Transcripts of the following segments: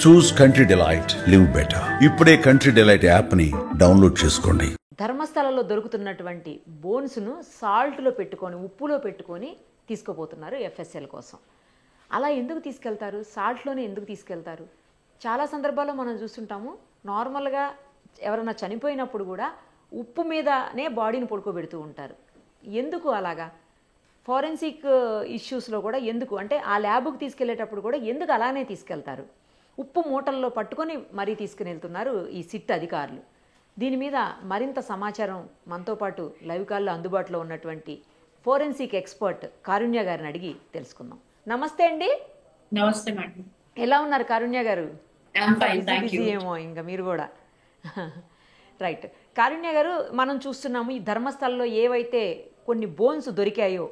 చూస్ country delight, live better. ఇప్పుడే country delight app ని download చేసుకోండి. ధర్మస్థలంలో దొరుకుతున్నటువంటి బోన్స్ను సాల్ట్లో పెట్టుకొని, ఉప్పులో పెట్టుకొని తీసుకుపోతున్నారు ఎఫ్ఎస్ఎల్ కోసం. అలా ఎందుకు తీసుకెళ్తారు? సాల్ట్లోనే ఎందుకు తీసుకెళ్తారు? చాలా సందర్భాల్లో మనం చూస్తుంటాము, నార్మల్గా ఎవరైనా చనిపోయినప్పుడు కూడా ఉప్పు మీదనే బాడీని పడుకోబెడుతూ ఉంటారు. ఎందుకు అలాగా? ఫారెన్సిక్ ఇష్యూస్లో కూడా ఎందుకు అంటే ఆ ల్యాబ్కి తీసుకెళ్లేటప్పుడు కూడా ఎందుకు అలానే తీసుకెళ్తారు? ఉప్పు మూటల్లో పట్టుకొని మరీ తీసుకుని వెళ్తున్నారు ఈ సిట్ అధికారులు. దీని మీద మరింత సమాచారం మనతో పాటు లైవ్ కాల్లో అందుబాటులో ఉన్నటువంటి ఫోరెన్సిక్ ఎక్స్పర్ట్ కారుణ్య గారిని అడిగి తెలుసుకుందాం. నమస్తే అండి. నమస్తే మేడం. ఎలా ఉన్నారు కారుణ్య గారు? బిజీ ఏమో ఇంకా మీరు కూడా. రైట్. కారుణ్య గారు, మనం చూస్తున్నాము ఈ ధర్మస్థలంలో ఏవైతే కొన్ని బోన్స్ దొరికాయో,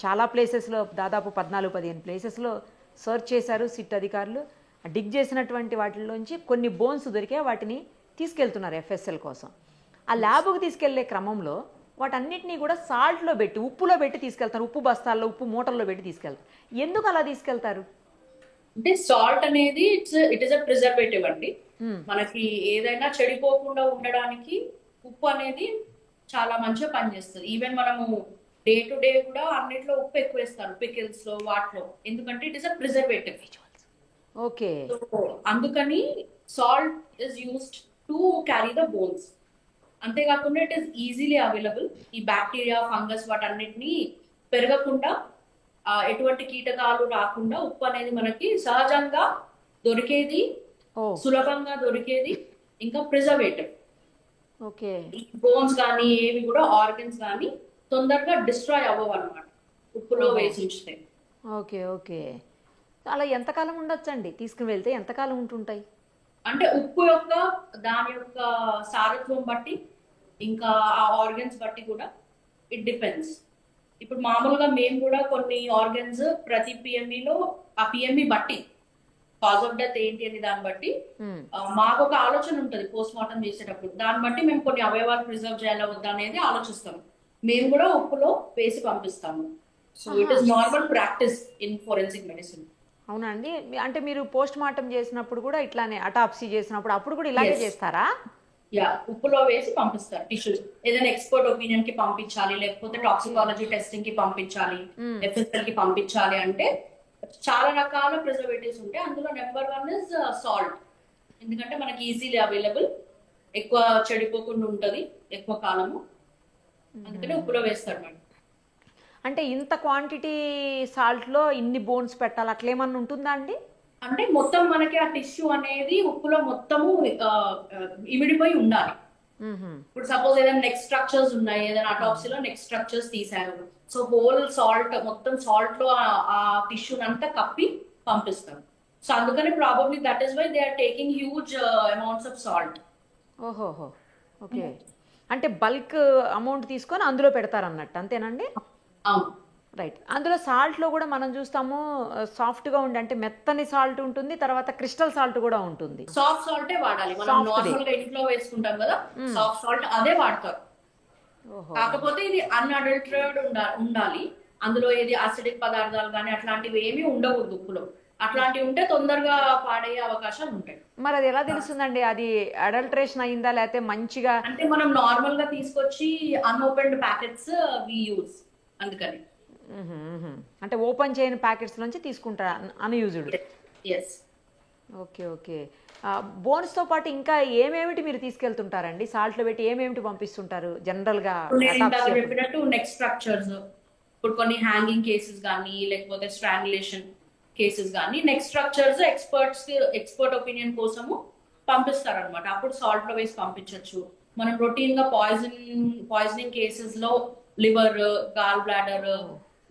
చాలా ప్లేసెస్లో దాదాపు 14-15 ప్లేసెస్లో సర్చ్ చేశారు సిట్ అధికారులు. డిగ్ చేసినటువంటి వాటిల్లోంచి కొన్ని బోన్స్ దొరికాయి, వాటిని తీసుకెళ్తున్నారు ఎఫ్ఎస్ఎల్ కోసం. ఆ ల్యాబ్కి తీసుకెళ్లే క్రమంలో వాటన్నిటినీ కూడా సాల్ట్లో పెట్టి, ఉప్పులో పెట్టి తీసుకెళ్తారు. ఉప్పు బస్తాల్లో, ఉప్పు మూటల్లో పెట్టి తీసుకెళ్తారు. ఎందుకు అలా తీసుకెళ్తారు? అంటే సాల్ట్ అనేది ఇట్ ఇస్ అ ప్రిజర్వేటివ్ అండి. మనకి ఏదైనా చెడిపోకుండా ఉండడానికి ఉప్పు అనేది చాలా మంచిగా పనిచేస్తుంది. ఈవెన్ మనము డే టు డే కూడా అన్నిట్లో ఉప్పు ఎక్కువ వేస్తారు, పికిల్స్ లో, వాటిలో. ఎందుకంటే it is a preservative. Okay. అందుకని salt is used to carry the bones. అంతేకాకుండా ఇట్ ఈస్ ఈజీలీ అవైలబుల్. ఈ బ్యాక్టీరియా, ఫంగస్ వాటన్నిటిని పెరగకుండా, ఎటువంటి కీటకాలు రాకుండా ఉప్పు అనేది మనకి సహజంగా దొరికేది, సులభంగా దొరికేది, ఇంకా ప్రిజర్వేటివ్. ఓకే. బోన్స్ కానీ ఏవి కూడా ఆర్గన్స్ కానీ తొందరగా డిస్ట్రాయ్ అవ్వవు అనమాట ఉప్పులో వేసి ఉంచితే. Okay okay. అలా ఎంతకాలం ఉండొచ్చండి? తీసుకుని వెళ్తే ఎంతకాలం ఉంటుంటాయి? అంటే ఉప్పు యొక్క దాని యొక్క సారత్వం బట్టి, ఇంకా ఆ ఆర్గన్స్ బట్టి కూడా ఇట్ డిపెండ్స్. ఇప్పుడు మామూలుగా మేము కూడా కొన్ని ఆర్గన్స్ ప్రతి పిఎంఈలో ఆ పిఎంఈ బట్టి కాజ్ ఆఫ్ డెత్ ఏంటి అని దాన్ని బట్టి మాకు ఒక ఆలోచన ఉంటుంది. పోస్ట్ మార్టం చేసేటప్పుడు దాన్ని బట్టి మేము కొన్ని అవయవాలు ప్రిజర్వ్ చేయాలా వద్దా అనేది ఆలోచిస్తాము. మేము కూడా ఉప్పులో వేసి పంపిస్తాము. So it is normal practice in forensic medicine. అవునా అండి? అంటే మీరు పోస్ట్ మార్టం చేసినప్పుడు కూడా ఇట్లానే, అటాప్సీ చేసినప్పుడు అప్పుడు కూడా ఇలాగే చేస్తారా? యా, ఉప్పులో వేసి పంపిస్తారు టిష్యూస్. ఏదైనా ఎక్స్పర్ట్ ఒపీనియన్ కి పంపించాలి, లేకపోతే టాక్సికాలజీ టెస్టింగ్ కి పంపించాలి, ఎఫ్ఎస్ఎల్ కి పంపించాలి అంటే చాలా రకాల ప్రిజర్వేటివ్స్ ఉంటాయి. అందులో నెంబర్ 1 ఇస్ సాల్ట్. ఎందుకంటే మనకి ఈజీలీ అవైలబుల్, ఎక్కువ చెడిపోకుండా ఉంటది ఎక్కువ కాలము. అందుకని ఉప్పులో వేస్తారు మేడం. అంటే ఇంత క్వాంటిటీ సాల్ట్లో ఇన్ని బోన్స్ పెట్టాలి అట్లేమన్నా ఉంటుందా అండి? అంటే మొత్తం మనకి ఆ టిష్యూ అనేది ఉప్పులో మొత్తము ఇమిడిపోయి ఉండాలి. ఇప్పుడు సపోజ్ ఏదైనా నెక్ స్ట్రక్చర్స్ ఉన్నాయి, ఏదైనా అటాప్సీలో నెక్ స్ట్రక్చర్స్ తీసారు, సో హోల్ సాల్ట్ మొత్తం సాల్ట్ లో ఆ టిష్యూ అంతా కప్పి పంపిస్తారు. సో అందుకని probably that is why they are taking huge amounts of salt. ఓహోహో. ఓకే. అంటే బల్క్ అమౌంట్ తీసుకొని అందులో పెడతారు అన్నట్టు, అంతేనండి? అవును. రైట్. అందులో సాల్ట్లో కూడా మనం చూస్తాము సాఫ్ట్గా ఉండి, అంటే మెత్తని సాల్ట్ ఉంటుంది, తర్వాత క్రిస్టల్ సాల్ట్ కూడా ఉంటుంది. సాఫ్ట్ సాల్టే వాడాలి. మనం నార్మల్ గా ఇంట్లో వేసుకుంటాం కదా, సాఫ్ట్ సాల్ట్ అదే వాడతారు. కాకపోతే ఇది అన్అడల్టరేటెడ్ ఉండాలి. అందులో ఏది అసిడిక్ పదార్థాలు కానీ అట్లాంటివి ఏమీ ఉండకూడదు ఉప్పులో. అట్లాంటివి ఉంటే తొందరగా పాడయ్యే అవకాశాలు ఉంటాయి. మరి అది ఎలా తెలుస్తుందండి? అది అడల్టరేషన్ అయిందా లేకపోతే మంచిగా? అంటే మనం నార్మల్ గా తీసుకొచ్చి అన్ఓపెన్డ్ ప్యాకెట్స్ వి యూజ్. అందుకని అంటే ఓపెన్ చేయని ప్యాకెట్స్ నుంచి తీసుకుంటారా unused? Yes. Okay okay. Bones తో పాటు ఇంకా ఏమేమిటి మీరు తీసుకెళ్తుంటారండి? సాల్ట్ లో పెట్టి ఏమేమిటి పంపిస్తుంటారు జనరల్ గా? చెప్పినట్టు నెక్ స్ట్రక్చర్స్, ఇప్పుడు కొన్ని హ్యాంగింగ్ కేసెస్ కానీ, లేకపోతే స్ట్రాంగులేషన్ కేసెస్ కానీ, నెక్ స్ట్రక్చర్స్ ఎక్స్పర్ట్ ఒపీనియన్ కోసము పంపిస్తారు అనమాట. అప్పుడు సాల్ట్ లో వేసి పంపించవచ్చు. మనం రొటీన్ గా పాయిజనింగ్ కేసెస్ లో లివర్, గాల్ బ్లాడర్,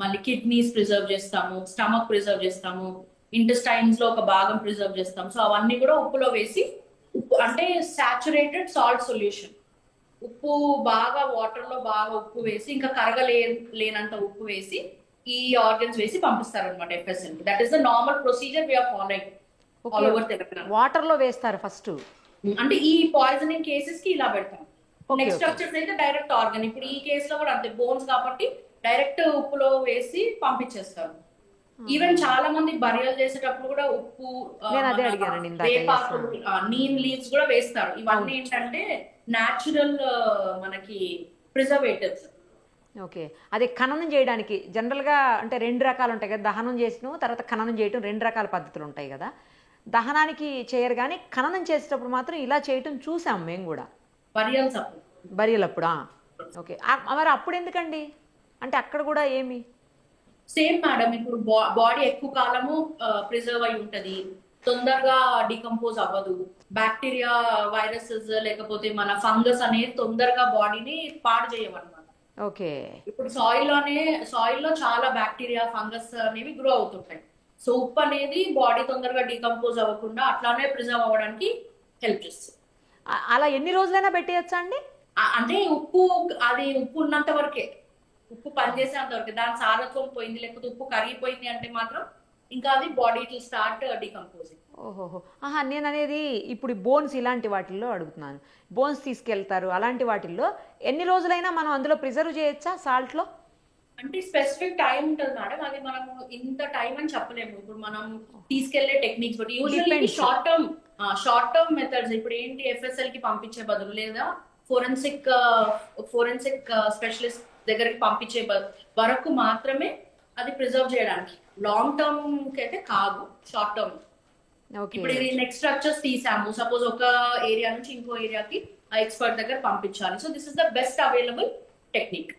మళ్ళీ కిడ్నీస్ ప్రిజర్వ్ చేస్తాము, స్టమక్ ప్రిజర్వ్ చేస్తాము, ఇంటెస్టైన్స్ లో ఒక భాగం ప్రిజర్వ్ చేస్తాం. సో అవన్నీ కూడా ఉప్పులో వేసి, ఉప్పు అంటే సాచురేటెడ్ సాల్ట్ సొల్యూషన్, ఉప్పు బాగా వాటర్ లో బాగా ఉప్పు వేసి, ఇంకా కరగలేనంత ఉప్పు వేసి ఈ ఆర్గన్స్ వేసి పంపిస్తారు అనమాట FSL. That is the normal procedure we are following all over Telangana. Water లో వేస్తారు ఫస్ట్. అంటే ఈ పాయిజనింగ్ కేసెస్ కి ఇలా పెడతాం. నెక్స్ట్ స్ట్రక్చర్స్ అయితే డైరెక్ట్ ఆర్గన్. ఇప్పుడు ఈ కేసులో కూడా అంతే, బోన్స్ కాబట్టి డైరెక్ట్ ఉప్పులో వేసి పంపించేస్తారు. ఈవెన్ చాలా మంది బరియల్ చేసేటప్పుడు కూడా ఉప్పు, నేను అదే అడిగానండి ఇందాక. వేపాకు, నీమ్ లీవ్స్ కూడా వేస్తారు. ఇవన్నీ ఏంటంటే న్యాచురల్ మనకి ప్రిజర్వేటివ్స్. ఓకే, అదే ఖననం చేయడానికి జనరల్గా అంటే 2 రకాలు ఉంటాయి కదా, దహనం చేసిన తర్వాత ఖననం చేయటం 2 రకాల పద్ధతులు ఉంటాయి కదా. దహనానికి చేయరు కానీ ఖననం చేసేటప్పుడు మాత్రం ఇలా చేయటం చూసాం మేము కూడా బరియల్స్ అప్పుడు. బరియలప్పుడా? ఓకే, మరి అప్పుడు ఎందుకండి? అంటే అక్కడ కూడా ఏమి సేమ్ మేడం, ఇప్పుడు బాడీ ఎక్కువ కాలము ప్రిజర్వ్ అయి ఉంటది, తొందరగా డికంపోజ్ అవ్వదు, బ్యాక్టీరియా, వైరసెస్ లేకపోతే మన ఫంగస్ అనేది తొందరగా బాడీని పాడు చేయవన్నమాట. ఓకే, ఇప్పుడు సాయిల్ లో చాలా బ్యాక్టీరియా, ఫంగస్ అనేవి గ్రో అవుతుంటాయి. సో ఉప్పు అనేది బాడీ తొందరగా డికంపోజ్ అవ్వకుండా అట్లానే ప్రిజర్వ్ అవ్వడానికి హెల్ప్ చేస్తుంది. అలా ఎన్ని రోజులైనా పెట్టేయచ్చా అండి? అంటే ఉప్పు ఉన్నంత వరకే, ఉప్పు పనిచేసేంత వరకే. దాని సారత్వం పోయింది లేకపోతే ఉప్పు కరిగిపోయింది అంటే మాత్రం ఇంకా అది బాడీ టు స్టార్ట్ డికంపోజింగ్. ఓహోహో, నేను అనేది ఇప్పుడు బోన్స్ ఇలాంటి వాటిల్లో అడుగుతున్నాను. బోన్స్ తీసుకెళ్తారు అలాంటి వాటిల్లో ఎన్ని రోజులైనా మనం అందులో ప్రిజర్వ్ చేయొచ్చా సాల్ట్లో? అంటే స్పెసిఫిక్ టైం ఉంటుంది మేడం, అది మనము ఇంత టైం అని చెప్పలేము. ఇప్పుడు మనం తీసుకెళ్లే టెక్నిక్స్ బట్టి యూజువల్లీ షార్ట్ టర్మ్ మెథడ్స్. ఇప్పుడు ఏంటి, ఎఫ్ఎస్ఎల్ కి పంపించే బదులు లేదా ఫోరెన్సిక్ స్పెషలిస్ట్ దగ్గరికి పంపించే వరకు మాత్రమే అది ప్రిజర్వ్ చేయడానికి. లాంగ్ టర్మ్ కి అయితే కాదు, షార్ట్ టర్మ్. ఇప్పుడు ఇది నెక్స్ట్ స్ట్రక్చర్స్ తీసాము, సపోజ్ ఒక ఏరియా నుంచి ఇంకో ఏరియాకి ఆ ఎక్స్పర్ట్ దగ్గర పంపించాలి. So this is the best available technique.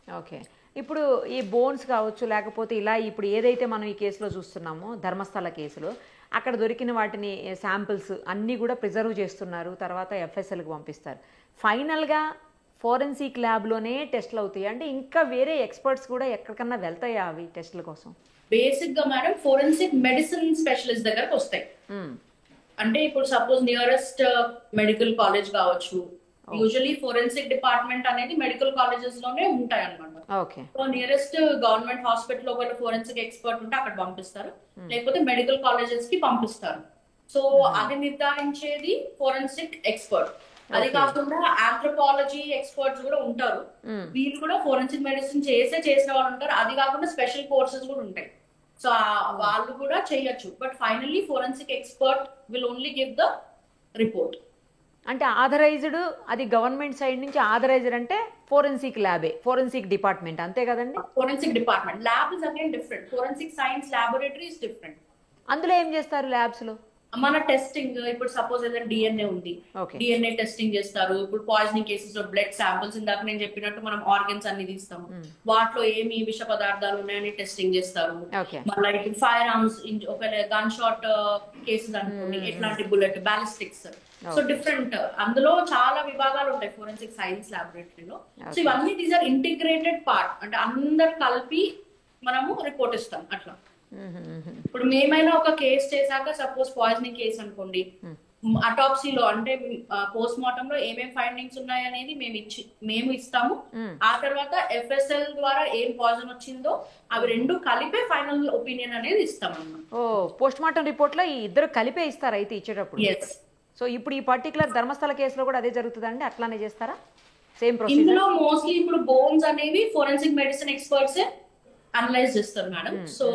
Okay, ఇప్పుడు ఈ బోన్స్ కావచ్చు లేకపోతే ఇలా ఇప్పుడు ఏదైతే మనం ఈ కేసులో చూస్తున్నామో ధర్మస్థల కేసులో, అక్కడ దొరికిన వాటిని శాంపిల్స్ అన్నీ కూడా ప్రిజర్వ్ చేస్తున్నారు, తర్వాత ఎఫ్ఎస్ఎల్కి పంపిస్తారు. ఫైనల్గా ఫోరెన్సిక్ ల్యాబ్లోనే టెస్ట్లు అవుతాయి అంటే ఇంకా వేరే ఎక్స్పర్ట్స్ కూడా ఎక్కడికన్నా వెళ్తాయా అవి టెస్ట్ల కోసం? బేసిక్ గా మేడం ఫోరెన్సిక్ మెడిసిన్ స్పెషలిస్ట్ దగ్గరకు వస్తాయి. అంటే ఇప్పుడు సపోజ్ నియరెస్ట్ మెడికల్ కాలేజ్ కావచ్చు, యూజువల్లీ ఫోరెన్సిక్ డిపార్ట్మెంట్ అనేది మెడికల్ కాలేజెస్ లోనే ఉంటాయి అన్నమాట. సో నియరెస్ట్ గవర్నమెంట్ హాస్పిటల్ లో ఫోరెన్సిక్ ఎక్స్పర్ట్ ఉంటే అక్కడ పంపిస్తారు, లేకపోతే మెడికల్ కాలేజెస్ కి పంపిస్తారు. సో అది నిర్ధారించేది ఫోరెన్సిక్ ఎక్స్పర్ట్. అది కాకుండా ఆంథ్రోపాలజీ ఎక్స్పర్ట్స్ కూడా ఉంటారు, వీళ్ళు కూడా ఫోరెన్సిక్ మెడిసిన్ చేసిన వాళ్ళు ఉంటారు. అది కాకుండా స్పెషల్ కోర్సెస్ కూడా ఉంటాయి, సో వాళ్ళు కూడా చేయొచ్చు. But finally forensic expert will only give the report. అంటే ఆథరైజ్డ్, అది గవర్నమెంట్ సైడ్ నుంచి ఆథరైజ్డ్ అంటే ఫోరెన్సిక్ ల్యాబే, ఫోరెన్సిక్ డిపార్ట్మెంట్ అంతే కదండి? Forensic department. Lab is again different, forensic science laboratory is different. అందులో ఏం చేస్తారు ల్యాబ్స్ లో? మన టెస్టింగ్, ఇప్పుడు సపోజ్ ఏదైనా డిఎన్ఏ ఉంది, డిఎన్ఏ టెస్టింగ్ చేస్తారు. ఇప్పుడు పాయిజనింగ్ కేసెస్ లో బ్లడ్ శాంపిల్స్, ఇందాక నేను చెప్పినట్టు మనం ఆర్గన్స్ అన్ని తీస్తాము, వాటిలో ఏమి విష పదార్థాలు ఉన్నాయని టెస్టింగ్ చేస్తారు. మళ్ళీ ఇప్పుడు ఫైర్ ఆర్మ్స్, ఒక గన్ షాట్ కేసెస్ అనుకోండి, ఎట్లాంటి బుల్లెట్, బ్యాలిస్టిక్స్. సో డిఫరెంట్, అందులో చాలా విభాగాలు ఉంటాయి ఫోరెన్సిక్ సైన్స్ ల్యాబొరేటరీలో. సో ఇవన్నీ దీస్ ఆర్ ఇంటిగ్రేటెడ్ పార్ట్, అంటే అందరు కలిపి మనము రిపోర్ట్ ఇస్తాం అట్లా. ఇప్పుడు మేమైనా ఒక కేసు చేశాక, సపోజ్ పాయిజనింగ్ కేసు అనుకోండి, అటాప్సీలో అంటే పోస్ట్ మార్టం లో ఏమేం ఫైండింగ్స్ ఉన్నాయి అనేది మేము ఇస్తాము. ఆ తర్వాత ఎఫ్ఎస్ఎల్ ద్వారా ఏం పాయిజన్ వచ్చిందో అవి రెండు కలిపే ఫైనల్ ఒపీనియన్ అనేది ఇస్తాం అన్నమాట. ఓ, పోస్ట్ మార్టం రిపోర్ట్ లో ఈ ఇద్దరు కలిపే ఇస్తారు అయితే ఇచ్చేటప్పుడు? సో ఇప్పుడు ఈ పర్టికులర్ ధర్మస్థల కేసులో కూడా అదే జరుగుతుందండి, అట్లానే చేస్తారా? Same procedure? ఇందులో మోస్ట్లీ ఇప్పుడు బోన్స్ అనేవి ఫోరెన్సిక్ మెడిసిన్ ఎక్స్పర్ట్స్ అనలైజ్ చేస్తారు madam. So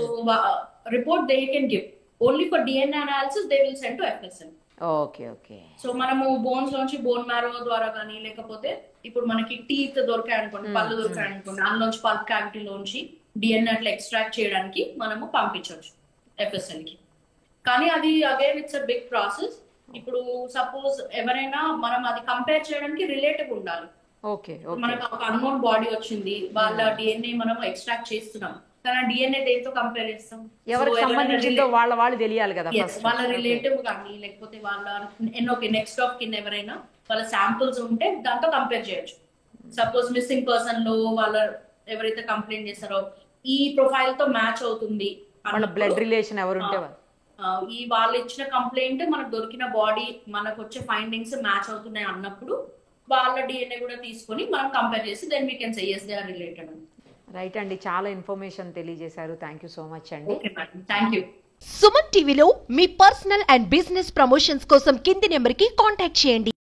report they can give only for DNA analysis, they will send to FSL. Okay. So మనము బోన్స్ లోంచి బోన్ మ్యారో ద్వారా కానీ, లేకపోతే ఇప్పుడు మనకి టీత్ దొరికాయి అనుకోండి, పళ్ళు దొరికాయి అనుకోండి, అందులోంచి పల్ప్ క్యావిటీ లోంచి డిఎన్ఏ అట్లా ఎక్స్ట్రాక్ట్ చేయడానికి మనము పంపించవచ్చు ఎఫ్ఎస్ఎల్ కి. కానీ అది again it's a big process. ఇప్పుడు సపోజ్ ఎవరైనా మనం అది కంపేర్ చేయడానికి రిలేటివ్ ఉండాలి. మనకు ఒక అన్నోన్ బాడీ వచ్చింది, వాళ్ళ డిఎన్ఏ మనం ఎక్స్ట్రాక్ట్ చేస్తున్నాం, కానీ డిఎన్ఏ దేంతో కంపేర్ చేస్తాం? ఎవరికి సంబంధించిందో వాళ్ళు తెలియాలి కదా. వాళ్ళ రిలేటివ్ కానీ, లేకపోతే వాళ్ళ నెక్స్ట్ ఆఫ్ కిన్ ఎవరైనా వాళ్ళ శాంపుల్స్ ఉంటే దాంతో కంపేర్ చేయొచ్చు. సపోజ్ మిస్సింగ్ పర్సన్ లో వాళ్ళ ఎవరైతే కంప్లైంట్ చేస్తారో ఈ ప్రొఫైల్ తో మ్యాచ్ అవుతుంది, బ్లడ్ రిలేషన్ ఎవరు ఉంటే ఈ వాళ్ళు ఇచ్చిన కంప్లైంట్ మనకు దొరికిన బాడీ మనకు వచ్చే ఫైండింగ్స్ మ్యాచ్ అవుతున్నాయి అన్నప్పుడు వాళ్ళ డిఎన్ఏ కూడా తీసుకొని మనం కంపేర్ చేసి then we can say yes they are related. Right అండి, చాలా ఇన్ఫర్మేషన్ తెలియజేశారు. థ్యాంక్ యూ సో మచ్ అండి. Okay madam, thank you. Suman టీవీలో మీ పర్సనల్ అండ్ బిజినెస్ ప్రమోషన్స్ కోసం కింది నెంబర్కి కాంటాక్ట్ చేయండి.